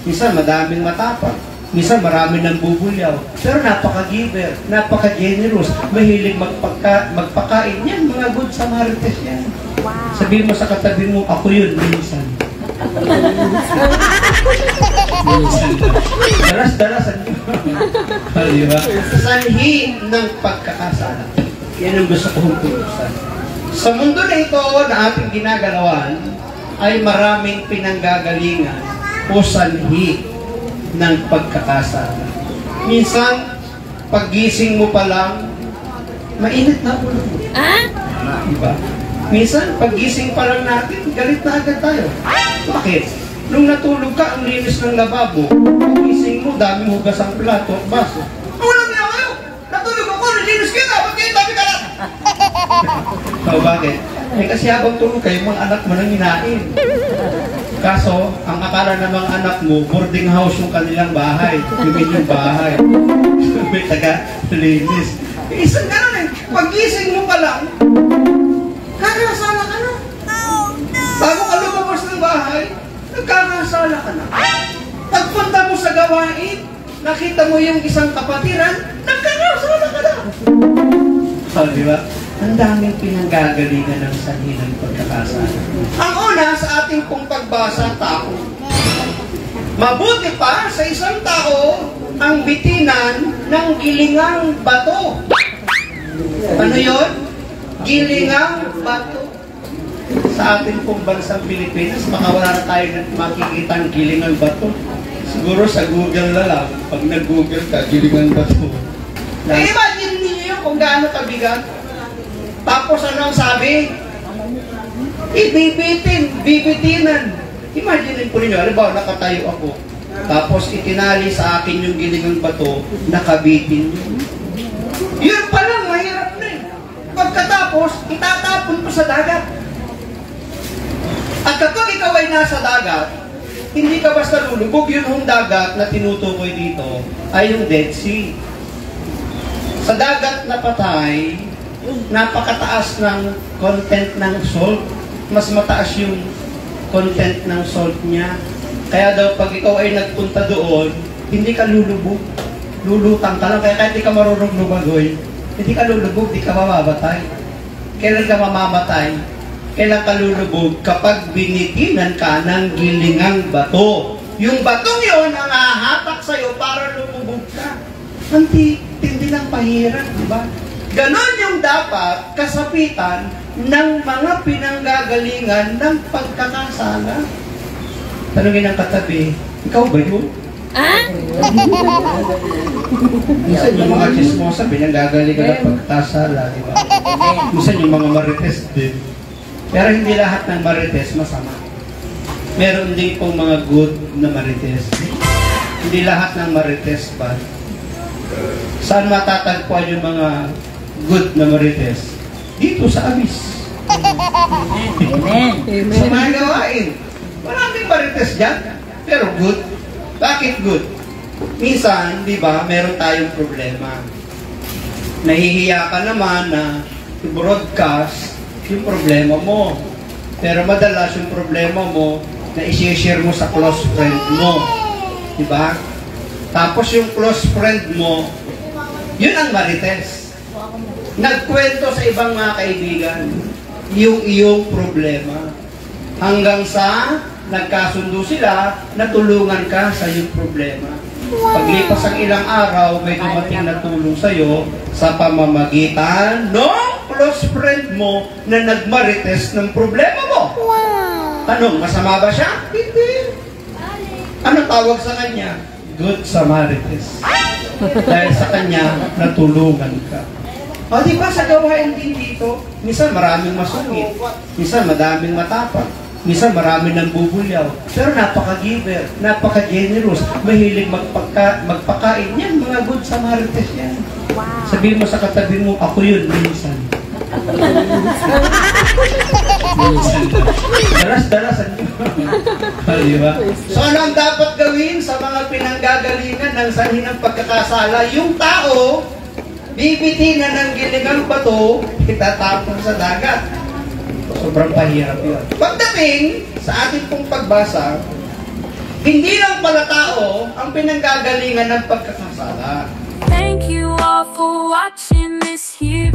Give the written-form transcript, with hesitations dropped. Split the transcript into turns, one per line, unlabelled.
Minsan madaming matapang. Minsan marami nang bubulyaw. Pero napaka-giver, napaka-generous, mahilig magpakain. Yan, mga good Samaritans yan. Wow. Sabihin mo sa katabi mo, ako yun, minsan. Minsan. Daras-darasan nyo. Diba? Sanhi ng pagkakasala. Yan ang gusto kong tutusan. Sa mundo na ito na ating ginagalawan, ay maraming pinanggagalingan o sanhi ng pagkakasala. Minsan, paggising mo pa lang, mainit na ulo mo. Diba? Minsan, paggising pa lang natin, galit na agad tayo. Bakit? Nung natulog ka, ang linis ng lababo, paggising mo, dami hugas ang plato at baso. Walang niya kayo! Natulog ako, nalinis kita! Ba't kayo dami ka lang? So, bakit? Eh kasi habang tulog kayo, mga anak mo nang hinain. Kaso, ang akala ng mga anak mo, boarding house yung kanilang bahay. Yung bahay. May taga-linis. Isang gano'n eh. Pag-gising mo pa lang, kakasala ka na. Bago ka lumabas ng bahay, nagkakasala ka na. Pagpunta mo sa gawain, nakita mo yung isang kapatiran, nagkakasala ka na. So, di ba? Ang daming pinanggagalingan ng sanhi ng pagkakasala. Ang una sa ating pong pagbasa, tao. Mabuti pa sa isang tao ang bitinan ng gilingang bato. Ano yun? Gilingang bato. Sa ating pong bansang Pilipinas, baka wala na tayo makikita ang gilingang bato. Siguro sa Google na lang, pag nag-Google ka, gilingang bato. Imagine niyo kung gaano kabigat. Tapos ano ang sabi? Bibitinan. Imagine po ninyo, halimbawa nakatayo ako. Tapos itinali sa akin yung gilingang bato, nakabitin yun. Yun pa lang, mahirap na eh. Pagkatapos, itatapon pa sa dagat. At kapag ikaw ay nasa dagat, hindi ka basta lulubog. Yung dagat na tinutukoy dito ay yung Dead Sea. Sa dagat na patay, napakataas ng content ng salt. Mas mataas yung content ng salt niya. Kaya daw pag ikaw ay nagpunta doon, hindi ka lulubog. Lulutang ka lang. Kaya kahit hindi ka marunong lumagoy, hindi ka lulubog, hindi ka mamamatay. Kailan ka mamamatay? Kailan ka lulubog? Kapag binitinan ka ng gilingang bato. Yung batong yun ang hahatak sa'yo para lumubog ka. Ang tindi ng pahirap, di ba? Ganon yung dapat kasapitan ng mga pinanggagalingan ng pagkakasala. Tanungin ang katabi, ikaw ba yun? Minsan yung mga chismosa, pinanggagalingan ng pagkakasala, di ba? Minsan yung mga marites din. Pero hindi lahat ng marites masama. Meron din pong mga good na marites. Hindi lahat ng marites bad. Saan matatagpuan yung mga good na marites? Dito sa abyss. Amen. Sa mga gawain. Maraming marites dyan, pero good. Bakit good? Minsan, di ba, meron tayong problema. Nahihiya ka naman na i-broadcast yung problema mo. Pero madalas yung problema mo na i-share mo sa close friend mo. Di ba? Tapos yung close friend mo, yun ang marites. Nagkwento sa ibang mga kaibigan yung iyong problema. Hanggang sa nagkasundo sila, natulungan ka sa iyong problema. Paglipas ang ilang araw, may dumating na tulong sa iyo sa pamamagitan ng close friend mo na nagmarites ng problema mo. Tanong, masama ba siya? Hindi. Ano tawag sa kanya? Good Samaritans. Dahil sa kanya, natulungan ka. O di ba sa gawain din dito, minsan maraming masungit, minsan madaming matapang, minsan marami nang bubulyaw. Pero napaka-giver, napaka-generous, mahilig magpakain. Yan, mga good Samaritans yan. Sabihin mo sa katabi mo, ako yun, minsan. Daras-darasan nyo. Diba? So ano ang dapat gawin sa mga pinanggagalingan ng sanhi ng pagkakasala? Yung tao, bibitinan ng gilingang bato, itatapon sa dagat. Sobrang pahirap yun. Pagdating sa ating pong pagbasa, Hindi lang pala tao ang pinanggagalingan ng pagkakasala.
Thank you all for watching this here